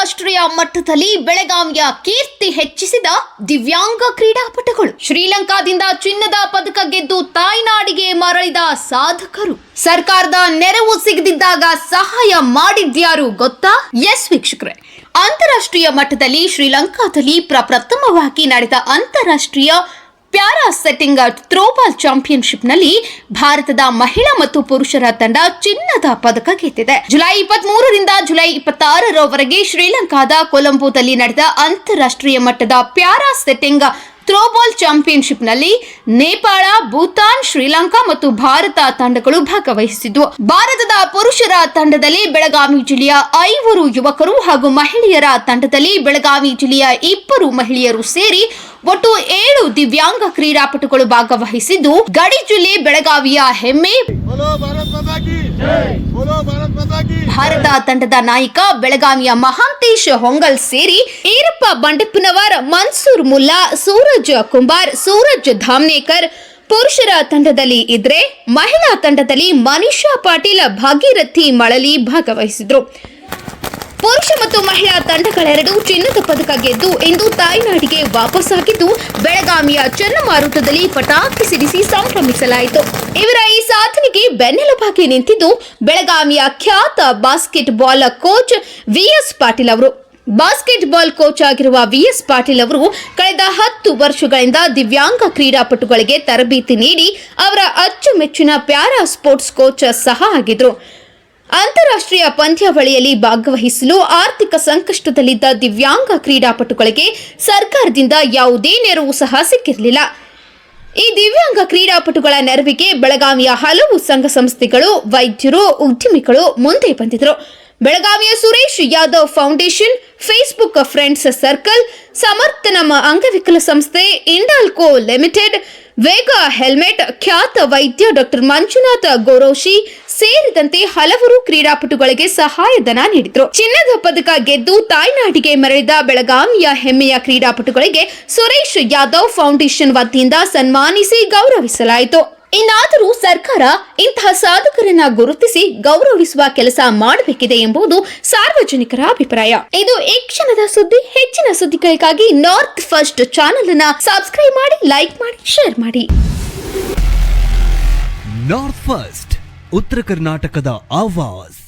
ಅಂತಾರಾಷ್ಟ್ರೀಯ ಮಟ್ಟದಲ್ಲಿ ಬೆಳಗಾವಿಯ ಕೀರ್ತಿ ಹೆಚ್ಚಿಸಿದ ದಿವ್ಯಾಂಗ ಕ್ರೀಡಾಪಟುಗಳು. ಶ್ರೀಲಂಕಾದಿಂದ ಚಿನ್ನದ ಪದಕ ಗೆದ್ದು ತಾಯ್ನಾಡಿಗೆ ಮರಳಿದ ಸಾಧಕರು. ಸರ್ಕಾರದ ನೆರವು ಸಿಗದಿದ್ದಾಗ ಸಹಾಯ ಮಾಡಿದ್ಯಾರು ಗೊತ್ತಾ? ಎಸ್ ವೀಕ್ಷಕರೇ, ಅಂತಾರಾಷ್ಟ್ರೀಯ ಮಟ್ಟದಲ್ಲಿ ಶ್ರೀಲಂಕಾದಲ್ಲಿ ಪ್ರಪ್ರಥಮವಾಗಿ ನಡೆದ ಅಂತಾರಾಷ್ಟ್ರೀಯ ಪ್ಯಾರಾ ಸೆಟ್ಟಿಂಗ್ ಥ್ರೋಬಾಲ್ ಚಾಂಪಿಯನ್ಶಿಪ್ನಲ್ಲಿ ಭಾರತದ ಮಹಿಳಾ ಮತ್ತು ಪುರುಷರ ತಂಡ ಚಿನ್ನದ ಪದಕ ಗೆದ್ದಿದೆ. ಜುಲೈ 23ರಿಂದ ಜುಲೈ 26ರವರೆಗೆ ಶ್ರೀಲಂಕಾದ ಕೊಲಂಬೋದಲ್ಲಿ ನಡೆದ ಅಂತಾರಾಷ್ಟ್ರೀಯ ಮಟ್ಟದ ಪ್ಯಾರಾ ಸೆಟ್ಟಿಂಗ್ ಥ್ರೋಬಾಲ್ ಚಾಂಪಿಯನ್ಶಿಪ್ನಲ್ಲಿ ನೇಪಾಳ, ಭೂತಾನ್, ಶ್ರೀಲಂಕಾ ಮತ್ತು ಭಾರತ ತಂಡಗಳು ಭಾಗವಹಿಸಿದ್ವು. ಭಾರತದ ಪುರುಷರ ತಂಡದಲ್ಲಿ ಬೆಳಗಾವಿ ಜಿಲ್ಲೆಯ 5 ಯುವಕರು ಹಾಗೂ ಮಹಿಳೆಯರ ತಂಡದಲ್ಲಿ ಬೆಳಗಾವಿ ಜಿಲ್ಲೆಯ 2 ಮಹಿಳೆಯರು ಸೇರಿ ಒಟ್ಟು 7 ದಿವ್ಯಾಂಗ ಕ್ರೀಡಾಪಟುಗಳು ಭಾಗವಹಿಸಿದ್ದು ಗಡಿ ಜಿಲ್ಲೆ ಬೆಳಗಾವಿಯ ಹೆಮ್ಮೆ. ಭಾರತ ತಂಡದ ನಾಯಕ ಬೆಳಗಾವಿಯ ಮಹಾಂತೇಶ್ ಹೊಂಗಲ್ ಸೇರಿ ಈರಪ್ಪ ಬಂಡೆಪ್ಪನವರ್, ಮನ್ಸೂರ್ ಮುಲ್ಲಾ, ಸೂರಜ್ ಕುಂಬಾರ್, ಸೂರಜ್ ಧಾಮ್ನೇಕರ್ ಪುರುಷರ ತಂಡದಲ್ಲಿ ಇದ್ರೆ, ಮಹಿಳಾ ತಂಡದಲ್ಲಿ ಮನೀಷಾ ಪಾಟೀಲ್, ಭಾಗೀರಥಿ ಮಳಲಿ ಭಾಗವಹಿಸಿದ್ರು. ಪುರುಷ ಮತ್ತು ಮಹಿಳಾ ತಂಡಗಳೆರಡೂ ಚಿನ್ನದ ಪದಕ ಗೆದ್ದು ಇಂದು ತಾಯ್ನಾಡಿಗೆ ವಾಪಸ್ಸಾಗಿದ್ದು ಬೆಳಗಾವಿಯ ಚನ್ನಮಾರುತದಲ್ಲಿ ಪಟಾಕಿ ಸಿಡಿಸಿ ಸಂಭ್ರಮಿಸಲಾಯಿತು. ಇವರ ಈ ಸಾಧನೆಗೆ ಬೆನ್ನೆಲುಬಾಗಿ ನಿಂತಿದ್ದು ಬೆಳಗಾವಿಯ ಖ್ಯಾತ basketball coach V S Patil ಅವರು. ಬಾಸ್ಕೆಟ್ ಬಾಲ್ ಕೋಚ್ ಆಗಿರುವ ವಿಎಸ್ ಪಾಟೀಲ್ ಅವರು ಕಳೆದ 10 ವರ್ಷಗಳಿಂದ ದಿವ್ಯಾಂಗ ಕ್ರೀಡಾಪಟುಗಳಿಗೆ ತರಬೇತಿ ನೀಡಿ ಅವರ ಅಚ್ಚುಮೆಚ್ಚಿನ ಪ್ಯಾರಾ ಸ್ಪೋರ್ಟ್ಸ್ ಕೋಚ್ ಸಹ ಆಗಿದ್ರು. ಅಂತಾರಾಷ್ಟ್ರೀಯ ಪಂದ್ಯಾವಳಿಯಲ್ಲಿ ಭಾಗವಹಿಸಲು ಆರ್ಥಿಕ ಸಂಕಷ್ಟದಲ್ಲಿದ್ದ ದಿವ್ಯಾಂಗ ಕ್ರೀಡಾಪಟುಗಳಿಗೆ ಸರ್ಕಾರದಿಂದ ಯಾವುದೇ ನೆರವು ಸಹ ಸಿಕ್ಕಿರಲಿಲ್ಲ. ಈ ದಿವ್ಯಾಂಗ ಕ್ರೀಡಾಪಟುಗಳ ನೆರವಿಗೆ ಬೆಳಗಾವಿಯ ಹಲವು ಸಂಘ ಸಂಸ್ಥೆಗಳು, ವೈದ್ಯರು, ಉದ್ಯಮಿಗಳು ಮುಂದೆ ಬಂದಿದ್ದರು. ಬೆಳಗಾವಿಯ Suresh Yadav foundation, Facebook friends circle, Samarthanam ಅಂಗವಿಕಲ ಸಂಸ್ಥೆ, ಇಂಡಾಲ್ಕೋ ಲಿಮಿಟೆಡ್, ವೇಗಾ ಹೆಲ್ಮೆಟ್, ಖ್ಯಾತ ವೈದ್ಯ ಡಾಕ್ಟರ್ ಮಂಜುನಾಥ್ ಗೋರೋಶಿ ಸೇರಿದಂತೆ ಹಲವರು ಕ್ರೀಡಾಪಟುಗಳಿಗೆ ಸಹಾಯಧನ ನೀಡಿದರು. ಚಿನ್ನದ ಪದಕ ಗೆದ್ದು ತಾಯ್ನಾಡಿಗೆ ಮರಳಿದ ಬೆಳಗಾವಿಯ ಹೆಮ್ಮೆಯ ಕ್ರೀಡಾಪಟುಗಳಿಗೆ ಸುರೇಶ್ ಯಾದವ್ ಫೌಂಡೇಶನ್ ವತಿಯಿಂದ ಸನ್ಮಾನಿಸಿ ಗೌರವಿಸಲಾಯಿತು. ಇನ್ನಾದರೂ ಸರ್ಕಾರ ಇಂತಹ ಸಾಧಕರನ್ನ ಗುರುತಿಸಿ ಗೌರವಿಸುವ ಕೆಲಸ ಮಾಡಬೇಕಿದೆ ಎಂಬುದು ಸಾರ್ವಜನಿಕರ ಅಭಿಪ್ರಾಯ. ಇದು ಈ ಕ್ಷಣದ ಸುದ್ದಿ. ಹೆಚ್ಚಿನ ಸುದ್ದಿಗಳಿಗಾಗಿ ನಾರ್ತ್ ಫಸ್ಟ್ ಚಾನೆಲ್ ಅನ್ನು ಸಬ್ಸ್ಕ್ರೈಬ್ ಮಾಡಿ, ಲೈಕ್ ಮಾಡಿ, ಶೇರ್ ಮಾಡಿ. ನಾರ್ತ್ ಫಸ್ಟ್, ಉತ್ತರ ಕರ್ನಾಟಕದ ಆವಾಜ್.